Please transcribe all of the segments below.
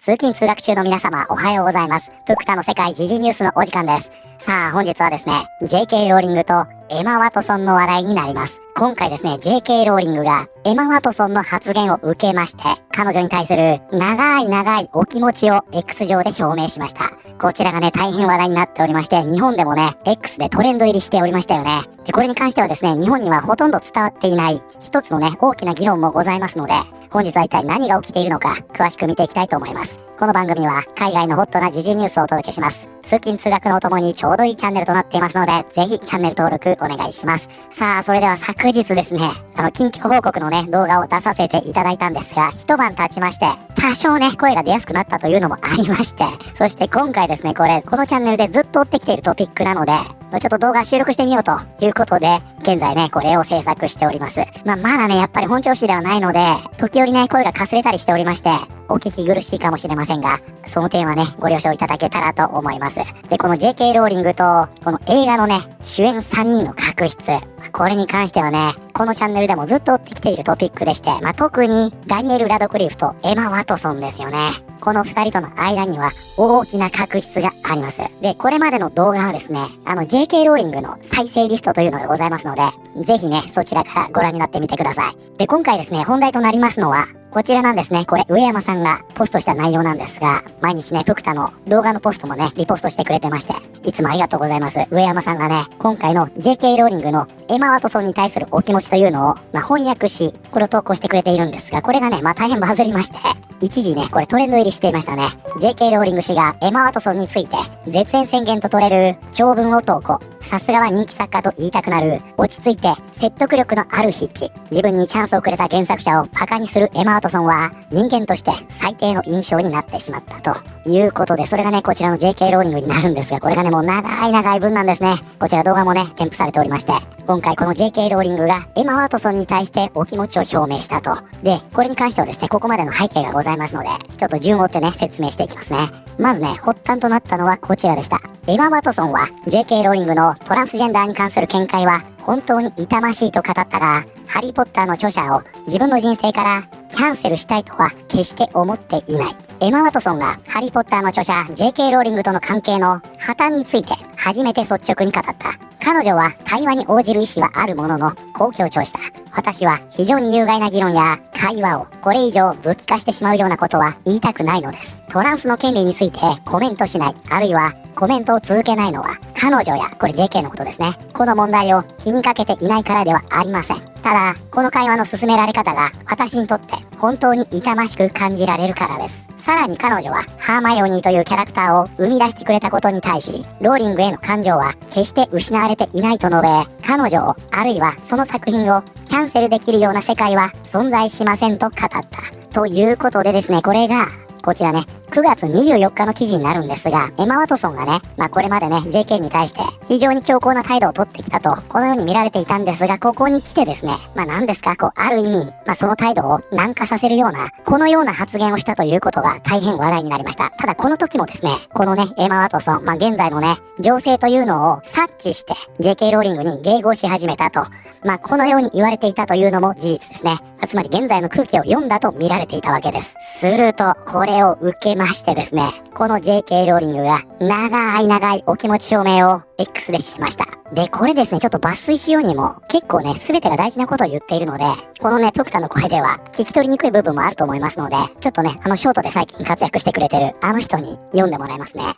通勤通学中の皆様おはようございます。プクタの世界時事ニュースのお時間です。さあ本日はですね、JK ローリングとエマ・ワトソンの話題になります。今回ですね、JK ローリングがエマ・ワトソンの発言を受けまして、彼女に対する長いお気持ちを X 上で表明しました。こちらがね、大変話題になっておりまして、日本でもね、X でトレンド入りしておりましたよね。で、これに関してはですね、日本にはほとんど伝わっていない一つのね、大きな議論もございますので、本日は一体何が起きているのか、詳しく見ていきたいと思います。この番組は海外のホットな時事ニュースをお届けします。通勤通学のお供にちょうどいいチャンネルとなっていますので、ぜひチャンネル登録お願いします。さあ、それでは昨日ですね、近況報告のね、動画を出させていただいたんですが、一晩経ちまして、多少ね、声が出やすくなったというのもありまして、そして今回ですね、このチャンネルでずっと追ってきているトピックなので、ちょっと動画収録してみようということで、現在ね、これを制作しております。まだね、やっぱり本調子ではないので、時折ね、声がかすれたりしておりまして、お聞き苦しいかもしれませんが、その点はね、ご了承いただけたらと思います。で、この JK ローリングと、この映画のね、主演3人の確執。これに関してはね、このチャンネルでもずっと追ってきているトピックでして、特にダニエル・ラドクリフとエマ・ワトソンですよね。この2人との間には大きな確執があります。で、これまでの動画はですね、JK ローリングの再生リストというのがございますので、ぜひね、そちらからご覧になってみてください。で、今回ですね、本題となりますのは、こちらなんですね。これ、上山さんがポストした内容なんですが、毎日ね、プクタの動画のポストもね、リポストしてくれてまして、いつもありがとうございます。上山さんがね、今回の JK ローリングのエマ・ワトソンに対するお気持ちというのを、翻訳し、これを投稿してくれているんですが、これがね、大変バズりまして、一時ね、これトレンド入りしていましたね。JK ローリング氏がエマ・ワトソンについて、絶縁宣言と取れる長文を投稿。さすがは人気作家と言いたくなる、落ち着いて説得力のある筆記。自分にチャンスをくれた原作者をバカにするエマ・ワトソンは、人間として最低の印象になってしまったということで、それがね、こちらの JK ローリングになるんですが、これがね、もう長い文なんですね。こちら動画もね、添付されておりまして、今回この JK ローリングがエマ・ワトソンに対してお気持ちを表明したと。で、これに関してはですね、ここまでの背景がございますので、ちょっと順を追ってね、説明していきますね。まずね、発端となったのはこちらでした。エマ・ワトソンは JK ローリングのトランスジェンダーに関する見解は本当に痛ましいと語ったが、ハリーポッターの著者を自分の人生からキャンセルしたいとは決して思っていない。エマ・ワトソンがハリーポッターの著者 JK ローリングとの関係の破綻について初めて率直に語った。彼女は対話に応じる意思はあるものの、こう強調した。私は非常に有害な議論や会話をこれ以上武器化してしまうようなことは言いたくないのです。トランスの権利についてコメントしない、あるいはコメントを続けないのは、彼女や、これ JK のことですね、この問題を気にかけていないからではありません。ただ、この会話の進められ方が私にとって本当に痛ましく感じられるからです。さらに彼女はハーマイオニーというキャラクターを生み出してくれたことに対し、ローリングへの感情は決して失われていないと述べ、彼女を、あるいはその作品をキャンセルできるような世界は存在しませんと語った。ということでですね、これがこちらね、9月24日の記事になるんですが、エマ・ワトソンがね、これまでね、JK に対して非常に強硬な態度を取ってきたと、このように見られていたんですが、ここに来てですね、何ですか、ある意味、その態度を軟化させるような、このような発言をしたということが大変話題になりました。ただ、この時もですね、このね、エマ・ワトソン、現在のね、情勢というのを察知して、JK ローリングに迎合し始めたと、このように言われていたというのも事実ですね。つまり現在の空気を読んだと見られていたわけです。すると、これを受けましてですね、この JK ローリングが長いお気持ち表明を X でしました。で、これですね、ちょっと抜粋しようにも結構ね、全てが大事なことを言っているので、このね、プクタの声では聞き取りにくい部分もあると思いますので、ちょっとね、ショートで最近活躍してくれてるあの人に読んでもらいますね。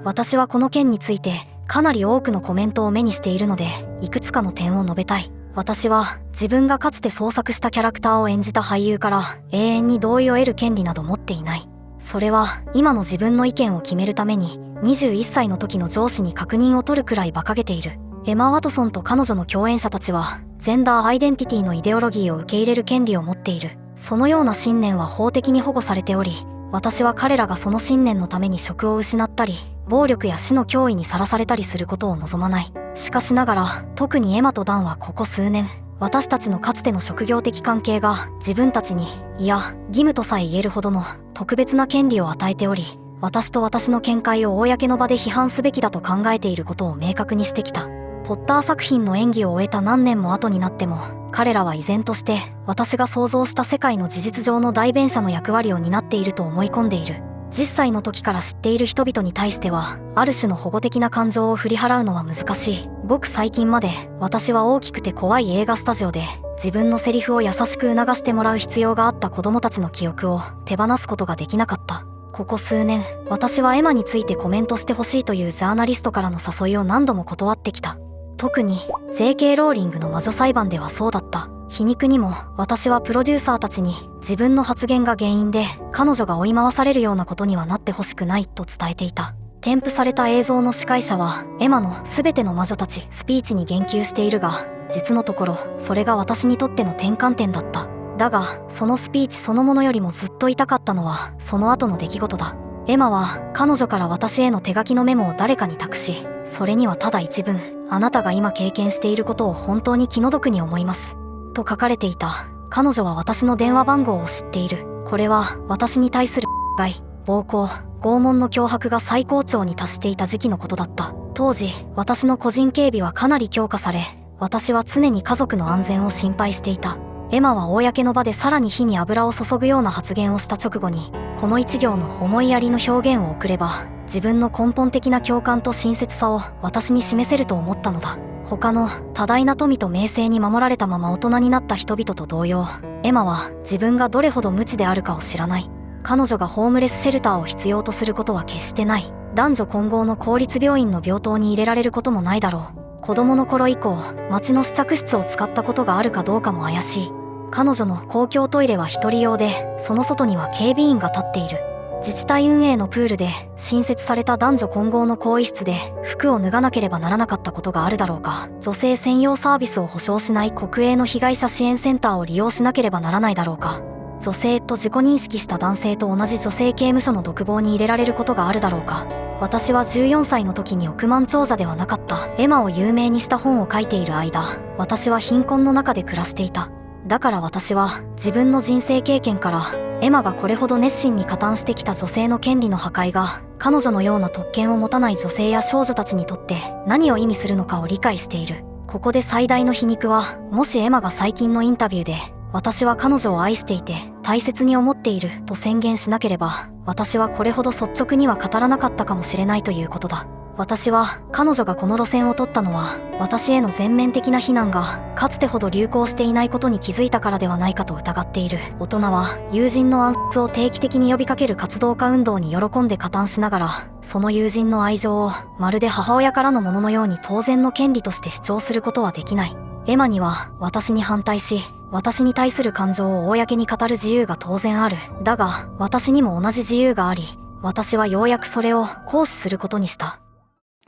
私はこの件についてかなり多くのコメントを目にしているので、いくつかの点を述べたい。私は自分がかつて創作したキャラクターを演じた俳優から永遠に同意を得る権利など持っていない。それは今の自分の意見を決めるために21歳の時の上司に確認を取るくらい馬鹿げている。エマ・ワトソンと彼女の共演者たちはジェンダーアイデンティティのイデオロギーを受け入れる権利を持っている。そのような信念は法的に保護されており、私は彼らがその信念のために職を失ったり、暴力や死の脅威にさらされたりすることを望まない。しかしながら、特にエマとダンはここ数年、私たちのかつての職業的関係が自分たちに、いや、義務とさえ言えるほどの特別な権利を与えており、私と私の見解を公の場で批判すべきだと考えていることを明確にしてきた。ポッター作品の演技を終えた何年も後になっても、彼らは依然として私が想像した世界の事実上の代弁者の役割を担っていると思い込んでいる。10歳の時から知っている人々に対しては、ある種の保護的な感情を振り払うのは難しい。ごく最近まで私は大きくて怖い映画スタジオで自分のセリフを優しく促してもらう必要があった子供たちの記憶を手放すことができなかった。ここ数年、私はエマについてコメントしてほしいというジャーナリストからの誘いを何度も断ってきた。特に JK ローリングの魔女裁判ではそうだった。皮肉にも私はプロデューサーたちに自分の発言が原因で彼女が追い回されるようなことにはなってほしくないと伝えていた。添付された映像の司会者はエマの全ての魔女たちスピーチに言及しているが、実のところそれが私にとっての転換点だった。だがそのスピーチそのものよりもずっと痛かったのはその後の出来事だ。エマは彼女から私への手書きのメモを誰かに託し、それにはただ一文、あなたが今経験していることを本当に気の毒に思いますと書かれていた。彼女は私の電話番号を知っている。これは私に対する害、暴行、拷問の脅迫が最高潮に達していた時期のことだった。当時私の個人警備はかなり強化され、私は常に家族の安全を心配していた。エマは公の場でさらに火に油を注ぐような発言をした直後に、この一行の思いやりの表現を送れば自分の根本的な共感と親切さを私に示せると思ったのだ。他の多大な富と名声に守られたまま大人になった人々と同様、エマは自分がどれほど無知であるかを知らない。彼女がホームレスシェルターを必要とすることは決してない。男女混合の公立病院の病棟に入れられることもないだろう。子供の頃以降、町の試着室を使ったことがあるかどうかも怪しい。彼女の公共トイレは一人用で、その外には警備員が立っている。自治体運営のプールで新設された男女混合の更衣室で服を脱がなければならなかったことがあるだろうか。女性専用サービスを保障しない国営の被害者支援センターを利用しなければならないだろうか。女性と自己認識した男性と同じ女性刑務所の独房に入れられることがあるだろうか。私は14歳の時に億万長者ではなかったエマを有名にした本を書いている間、私は貧困の中で暮らしていた。だから私は自分の人生経験からエマがこれほど熱心に加担してきた女性の権利の破壊が彼女のような特権を持たない女性や少女たちにとって何を意味するのかを理解している。ここで最大の皮肉は、もしエマが最近のインタビューで私は彼女を愛していて大切に思っていると宣言しなければ、私はこれほど率直には語らなかったかもしれないということだ。私は彼女がこの路線を取ったのは、私への全面的な非難がかつてほど流行していないことに気づいたからではないかと疑っている。大人は友人の暗殺を定期的に呼びかける活動家運動に喜んで加担しながら、その友人の愛情をまるで母親からのもののように当然の権利として主張することはできない。エマには私に反対し、私に対する感情を公に語る自由が当然ある。だが私にも同じ自由があり、私はようやくそれを行使することにした。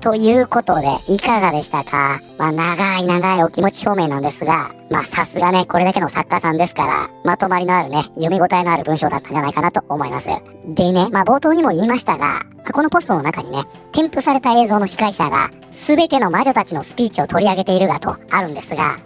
ということで、いかがでしたか？長いお気持ち表明なんですが、さすがね、これだけの作家さんですから、まとまりのあるね、読み応えのある文章だったんじゃないかなと思います。でね、冒頭にも言いましたが、このポストの中にね、添付された映像の司会者が、すべての魔女たちのスピーチを取り上げているがとあるんですが、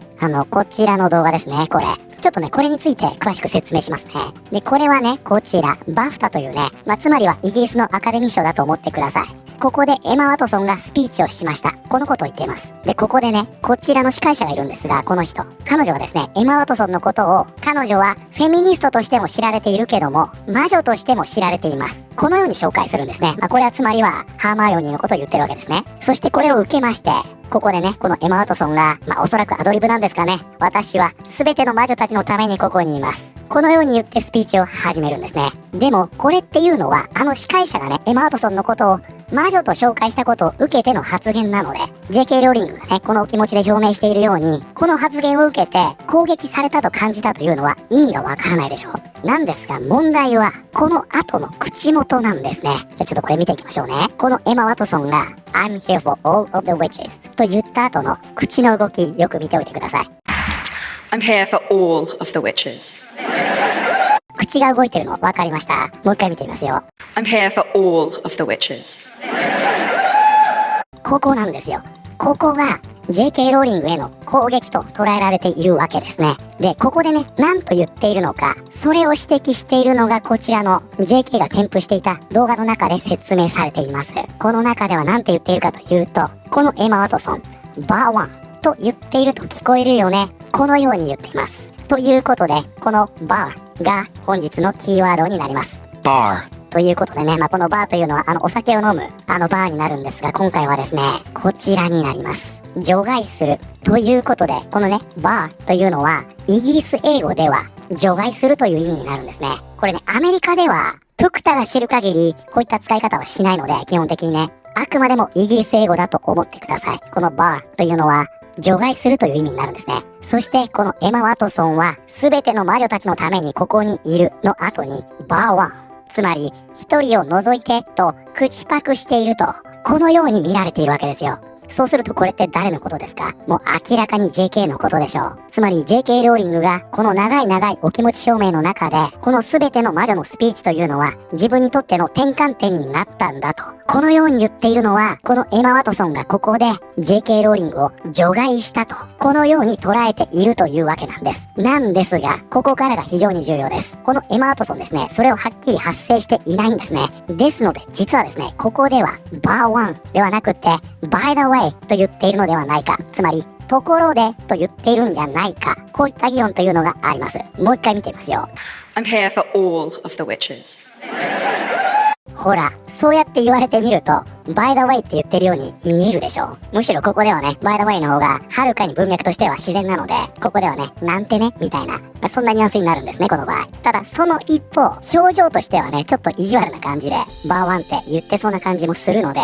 こちらの動画ですね、これ。ちょっとね、これについて詳しく説明しますね。で、これはね、こちら、バフタというね、つまりはイギリスのアカデミー賞だと思ってください。ここでエマ・ワトソンがスピーチをしました。このことを言っています。で、ここでね、こちらの司会者がいるんですが、この人。彼女はですね、エマ・ワトソンのことを、彼女はフェミニストとしても知られているけども、魔女としても知られています。このように紹介するんですね。これはつまりは、ハーマイオニーのことを言ってるわけですね。そしてこれを受けまして、ここでね、このエマ・ワトソンが、おそらくアドリブなんですかね。私は全ての魔女たちのためにここにいます。このように言ってスピーチを始めるんですね。でも、これっていうのは、司会者がね、エマ・ワトソンのことを魔女と紹介したことを受けての発言なので、JK ローリングがね、このお気持ちで表明しているように、この発言を受けて攻撃されたと感じたというのは意味がわからないでしょう。なんですが、問題は、この後の口元なんですね。じゃあちょっとこれ見ていきましょうね。このエマ・ワトソンが、I'm here for all of the witches と言った後の口の動き、よく見ておいてください。I'm here for all of the witches. 口が動いてるの分かりました？もう一回見てみますよ。I'm here for all of the witches. ここなんですよ。ここが JK ローリングへの攻撃と捉えられているわけですね。で、ここでね、何と言っているのか、それを指摘しているのがこちらの JK が添付していた動画の中で説明されています。この中では何て言っているかというと、このエマ・ワトソン、バーワンと言っていると聞こえるよね。このように言っています。ということで、このバーが本日のキーワードになります。bar, ということでね、このバーというのはお酒を飲むバーになるんですが、今回はですね、こちらになります。除外するということで、このね、バーというのはイギリス英語では除外するという意味になるんですね。これね、アメリカではプクタが知る限りこういった使い方はしないので、基本的にね、あくまでもイギリス英語だと思ってください。このバーというのは除外するという意味になるんですね。そしてこのエマ・ワトソンは全ての魔女たちのためにここにいるの後にバーワン、つまり一人を除いてと口パクしていると、このように見られているわけですよ。そうするとこれって誰のことですか？もう明らかに JK のことでしょう。つまり JK ローリングがこの長いお気持ち表明の中で、この全ての魔女のスピーチというのは自分にとっての転換点になったんだと、このように言っているのは、このエマ・ワトソンがここで JK ローリングを除外したと、このように捉えているというわけなんです。なんですが、ここからが非常に重要です。このエマ・ワトソンですね、それをはっきり発生していないんですね。ですので、実はですね、ここではバーワンではなくって、by the way と言っているのではないか。つまり、ところでと言っているんじゃないか。こういった議論というのがあります。もう一回見てみますよ。I'm here for all of the witches. ほら、そうやって言われてみると、by the way って言ってるように見えるでしょう。むしろここではね、by the way の方がはるかに文脈としては自然なので、ここではね、なんてね、みたいな、そんなニュアンスになるんですね、この場合。ただ、その一方、表情としてはね、ちょっと意地悪な感じで、バーワンって言ってそうな感じもするので、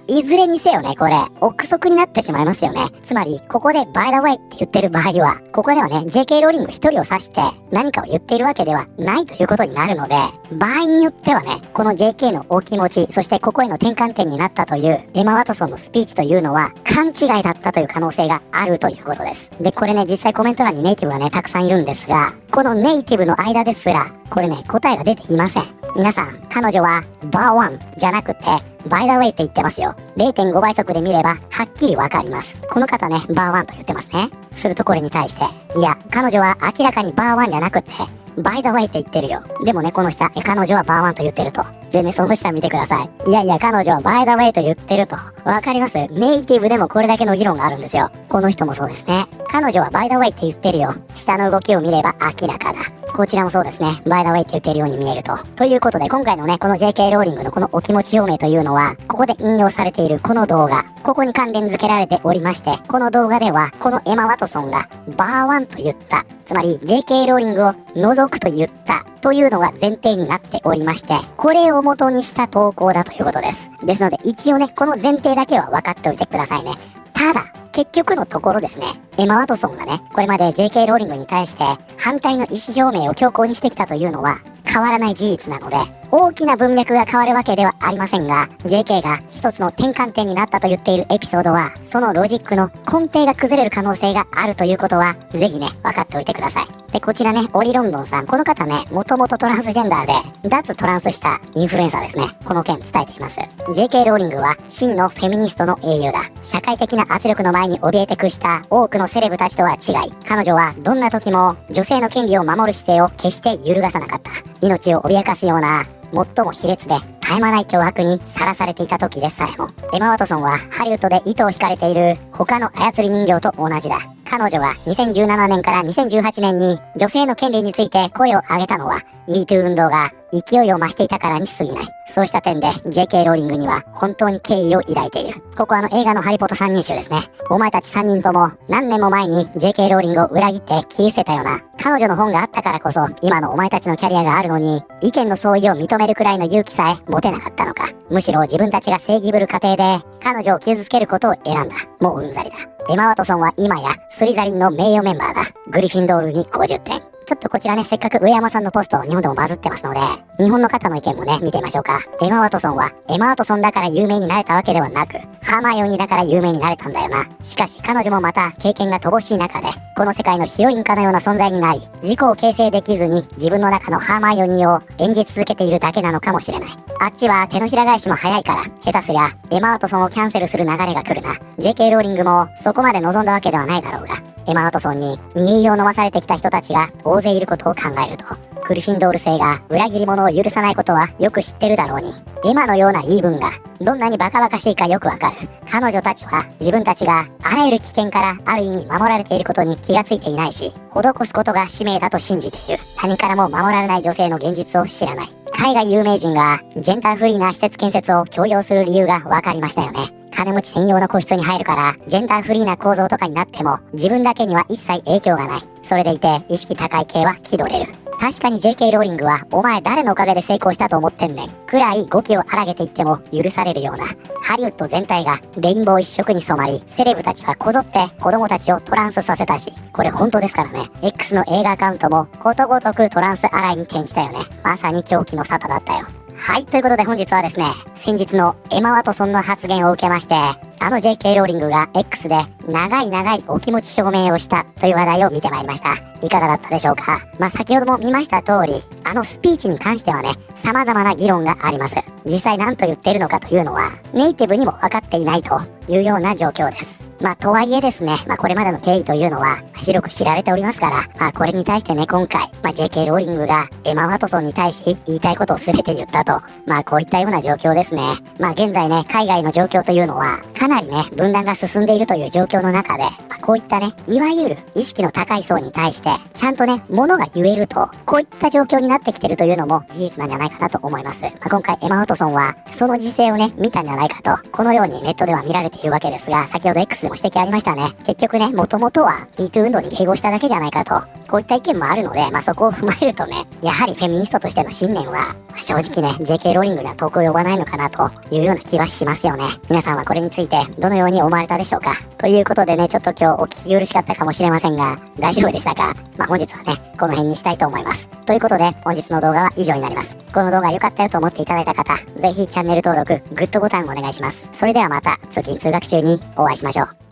いずれにせよね、これ、憶測になってしまいますよね。つまり、ここで by the way って言ってる場合は、ここではね、JK ローリング一人を指して何かを言っているわけではないということになるので、場合によってはね、この JK のお気持ち、そしてここへの転換点になったというエマ・ワトソンのスピーチというのは、勘違いだったという可能性があるということです。で、これね、実際コメント欄にネイティブがね、たくさんいるんですが、このネイティブの間ですら、これね、答えが出ていません。皆さん、彼女はバーワンじゃなくて、by the way って言ってますよ。0.5 倍速で見れば、はっきりわかります。この方ね、バーワンと言ってますね。するとこれに対して、いや、彼女は明らかにバーワンじゃなくて、by the way って言ってるよ。でもね、この下、彼女はバーワンと言ってると。でね、その下見てください。いやいや、彼女は by the way と言ってると。わかります？ネイティブでもこれだけの議論があるんですよ。この人もそうですね。彼女は by the way って言ってるよ。下の動きを見れば明らかだ。こちらもそうですね。by the way って言ってるように見えると。ということで、今回のね、この JK ローリングのこのお気持ち表明というのは、ここで引用されているこの動画、ここに関連付けられておりまして、この動画では、このエマ・ワトソンがバーワンと言った。つまり JK ローリングを除くと言ったというのが前提になっておりまして、これを元にした投稿だということです。ですので一応ね、この前提だけは分かっておいてくださいね。ただ、結局のところですね、エマ・ワトソンがね、これまで JK ローリングに対して反対の意思表明を強行にしてきたというのは変わらない事実なので、大きな文脈が変わるわけではありませんが、JK が一つの転換点になったと言っているエピソードは、そのロジックの根底が崩れる可能性があるということは、ぜひね、分かっておいてください。で、こちらね、オリロンドンさん、この方ね、もともとトランスジェンダーで、脱トランスしたインフルエンサーですね。この件伝えています。JK ローリングは真のフェミニストの英雄だ。社会的な圧力の前に怯えて屈した多くのセレブたちとは違い、彼女はどんな時も女性の権利を守る姿勢を決して揺るがさなかった。命を脅かすような最も卑劣で絶え間ない脅迫にさらされていた時でさえも、エマ・ワトソンはハリウッドで糸を引かれている他の操り人形と同じだ。彼女が2017年から2018年に女性の権利について声を上げたのは MeToo 運動が勢いを増していたからに過ぎない。そうした点で JK ローリングには本当に敬意を抱いている。ここ映画のハリポタ三人集ですね。お前たち3人とも何年も前に JK ローリングを裏切って切り捨てたよな。彼女の本があったからこそ今のお前たちのキャリアがあるのに、意見の相違を認めるくらいの勇気さえ持てなかったのか。むしろ自分たちが正義ぶる過程で彼女を傷つけることを選んだ。もううんざりだ。エマ・ワトソンは今やスリザリンの名誉メンバーだ。グリフィンドールに50点。ちょっとこちらね、せっかく上山さんのポスト日本でもバズってますので、日本の方の意見もね、見てみましょうか。エマ・ワトソンはエマ・ワトソンだから有名になれたわけではなく、ハーマイオニーだから有名になれたんだよな。しかし彼女もまた経験が乏しい中で、この世界のヒロインかのような存在になり、自己を形成できずに自分の中のハーマイオニーを演じ続けているだけなのかもしれない。あっちは手のひら返しも早いから、下手すりゃエマ・ワトソンをキャンセルする流れが来るな。JK ローリングもそこまで望んだわけではないだろうが、エマ・ワトソンに煮湯を飲まされてきた人たちが大勢いることを考えると、グリフィンドール星が裏切り者を許さないことはよく知ってるだろうに、エマのような言い分がどんなにバカバカしいかよくわかる。彼女たちは自分たちがあらゆる危険からある意味守られていることに気がついていないし、施すことが使命だと信じている。何からも守られない女性の現実を知らない。海外有名人がジェンダーフリーな施設建設を強要する理由が分かりましたよね。金持ち専用の個室に入るからジェンダーフリーな構造とかになっても自分だけには一切影響がない。それでいて意識高い系は気取れる。確かに JK ローリングはお前誰のおかげで成功したと思ってんねんくらい語気を荒げていっても許されるような。ハリウッド全体がレインボー一色に染まり、セレブたちはこぞって子供たちをトランスさせたし、これ本当ですからね。 X の映画アカウントもことごとくトランス洗いに転じたよね。まさに狂気の沙汰だったよ。はい、ということで本日はですね、先日のエマ・ワトソンの発言を受けまして、JK ローリングが X で長いお気持ち表明をしたという話題を見てまいりました。いかがだったでしょうか。先ほども見ました通り、スピーチに関してはね、様々な議論があります。実際何と言っているのかというのは、ネイティブにも分かっていないというような状況です。とはいえですね、これまでの経緯というのは広く知られておりますから、これに対してね、今回、JK ローリングがエマ・ワトソンに対し言いたいことを全て言ったと、こういったような状況ですね。現在ね、海外の状況というのは、かなりね、分断が進んでいるという状況の中で、こういったね、いわゆる意識の高い層に対して、ちゃんとね、ものが言えると、こういった状況になってきてるというのも事実なんじゃないかなと思います。今回、エマ・ワトソンは、その時勢をね、見たんじゃないかと、このようにネットでは見られているわけですが、先ほど X でも指摘ありましたね。結局ね、もともとは MeToo 運動に迎合しただけじゃないかと、こういった意見もあるので、そこを踏まえるとね、やはりフェミニストとしての信念は、正直ね、JK ローリングには遠く及ばないのかなというような気はしますよね。皆さんはこれについてどのように思われたでしょうか。ということでね、ちょっと今日お聞き苦しかったかもしれませんが、大丈夫でしたか。本日はね、この辺にしたいと思います。ということで、本日の動画は以上になります。この動画良かったよと思っていただいた方、ぜひチャンネル登録、グッドボタンをお願いします。それではまた、通勤通学中にお会いしましょう。